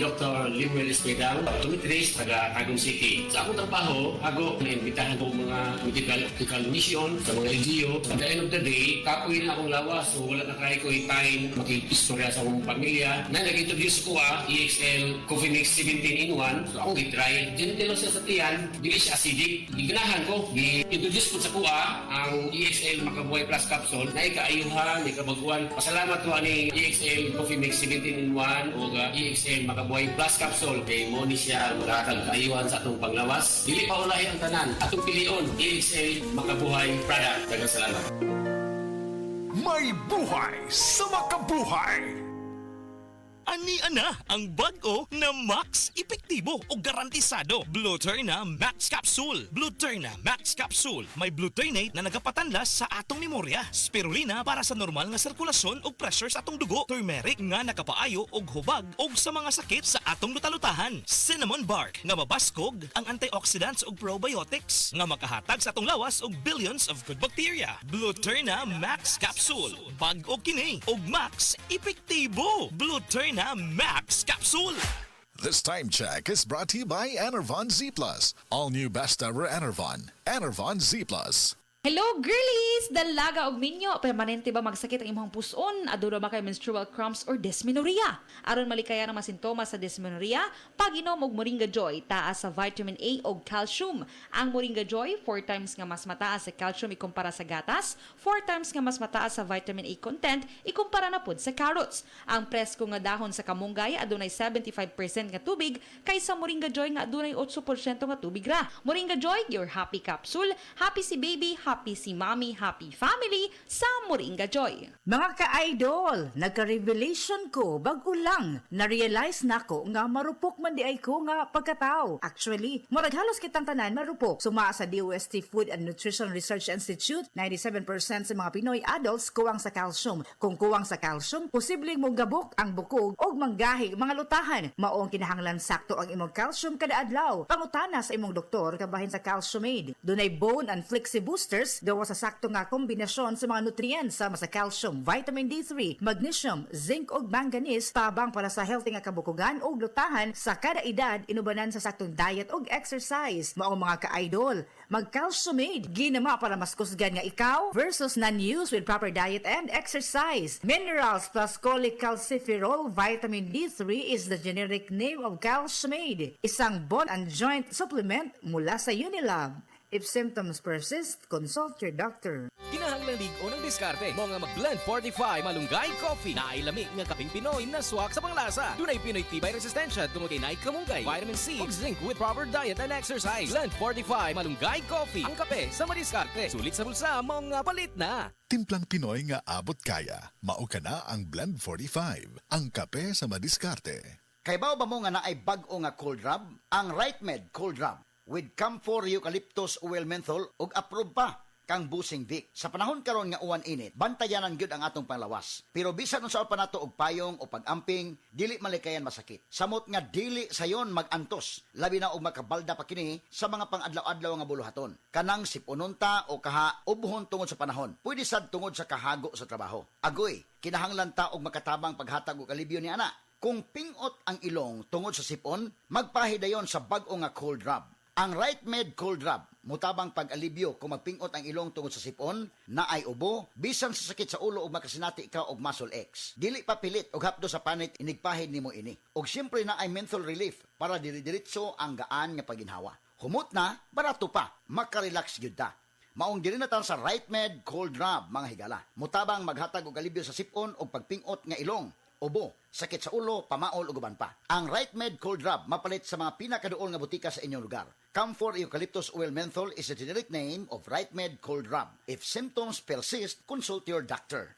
Dr. Limuel Espedal, optometrist, taga Tagum City. Sa akong trabaho, ako naimbitahan ko mga medical mission sa mga LGU. At the end of the day, kapoy na akong lawas. So wala na kaya ko time makikistorya sa akong pamilya. Na nag-introduce ko EXL Coffee Mix 17 in 1. So akong i-try. Gentle siya sa tiyan, dili siya acidic. Iganahan ko, i-introduce ko sa kuha ang EXL Makabuhay Plus Capsule na ikaayuhan, ikabaguan. Pasalamat ko ani EXL Coffee Mix 17 in 1 o EXL Makabuhay Plus Capsule. Kay mo ni siya makakag kaayuhan sa atong panglawas. Dili pa ulahi ang tanan. Atong pilion, EXL Makabuhay Product. Daghang salamat. May buhay sa makabuhay! Ani-ana ang bag-o na Max Epektibo o garantisado. Blueterna Max Capsule. Blueterna Max Capsule. May blueternate na nagapatanlas sa atong memorya. Spirulina para sa normal nga sirkulasyon o pressure sa atong dugo. Turmeric nga nakapaayo og hubag og sa mga sakit sa atong lutalutahan. Cinnamon bark nga mabaskog ang antioxidants ug probiotics nga makahatag sa atong lawas og billions of good bacteria. Blueterna Max Capsule. Bag-o kini og Max Epektibo. Blueterna Max Capsule. This time check is brought to you by Enervon Z+. All new best ever Enervon. Enervon Z+. Hello, girlies! Dalaga og minyo, permanente ba magsakit ang imong puson? Aduro ba kay menstrual cramps or dysmenorrhea? Aron malikayan ang mga sintomas sa dysmenorrhea, pag-inom og Moringa Joy, taas sa vitamin A og calcium. Ang Moringa Joy, 4 times nga mas mataas sa calcium ikumpara sa gatas, 4 times nga mas mataas sa vitamin A content ikumpara na pud sa carrots. Ang presko nga dahon sa kamunggay adunay 75% nga tubig kaysa Moringa Joy nga adunay 8% nga tubig ra. Moringa Joy, your happy capsule. Happy si baby, happy si mommy, happy family sa Moringa Joy. Mga ka-idol, nagka-revelation ko, bago lang, na-realize nako nga marupok man di ay ko nga pagkatao. Actually, murag halos kitang tanan marupok. Suma sa DOST Food and Nutrition Research Institute, 97% sa mga Pinoy adults kuwang sa calcium. Kung kuwang sa calcium, posibleng mong gabok ang bukog o manggahi mga lutahan. Maong kinahanglan sakto ang imong calcium kada adlaw. Pangutana sa imong doktor kabahin sa Calcium Aid. Dunay bone and flexi boosters gawa sa sakto nga kombinasyon sa mga nutrients sama sa calcium, vitamin D3, magnesium, zinc ug manganese tabang para sa healthy nga kabukugan ug lutahan sa kada edad inubanan sa saktong diet ug exercise. Mao mga ka-idol, mag-Calcium Aid ginama para mas kusgan nga ikaw versus non-use with proper diet and exercise. Minerals plus cholecalciferol vitamin D3 is the generic name of Calcium Aid, isang bone and joint supplement mula sa Unilab. If symptoms persist, consult your doctor. Kinahanglan ligo ng diskarte mo nga mag-blend 45 malunggay coffee na ay lamig nga kaping Pinoy na swak sa panglasa. Dunay Pinoy tibay resistensya tungod kay naik kamunggay, vitamin C ug zinc with proper diet and exercise. Blend 45 malunggay coffee. Ang kape sa madiskarte. Sulit sa bulsa mo nga palit na. Timplang Pinoy nga abot kaya. Mao ka na ang Blend 45. Ang kape sa madiskarte. Kay bao ba mo nga naay bag-o nga cold rub? Ang RightMed Cold Rub with Camphor Eucalyptus Oil Menthol ug approve pa kang Busing Vic. Sa panahon karon nga uwan init, bantayanan gyud ang atong panglawas. Pero bisan unsa pa nato og payong o pag-amping, dili malikayan masakit. Samot nga dili sayon mag-antos, labi na og makabalda pa kini sa mga pang-adlaw-adlaw nga buluhaton. Kanang sipununta o kaha ubuhon tungod sa panahon. Pwede sad tungod sa kahago sa trabaho. Agoy, kinahanglan ta og makatabang paghatag og alibyo ni ana. Kung pingot ang ilong tungod sa sipon, magpahidayon sa bag-o nga cold rub. Ang RightMed Cold Rub, mutabang pag-alibyo kung magpingot ang ilong tungod sa sipon, na ay ubo, bisan sa sakit sa ulo o makasinati ikaw og muscle X. Dili pa pilit og hapdo sa panit inigpahid nimo ini. Og siyempre na ay menthol relief para diri-diretso ang gaan nga paginhawa. Humot na, barato pa, makarelax gyud ta. Maong diri na tan sa RightMed Cold Rub, mga higala. Mutabang maghatag og alibyo sa sipon o pagpingot nga ilong, ubo, sakit sa ulo, pamaol ug uban pa. Ang RightMed Cold Rub mapalit sa mga pinakaduol nga butika sa inyong lugar. Camphor Eucalyptus Oil Menthol is the generic name of RightMed Cold Rub. If symptoms persist, consult your doctor.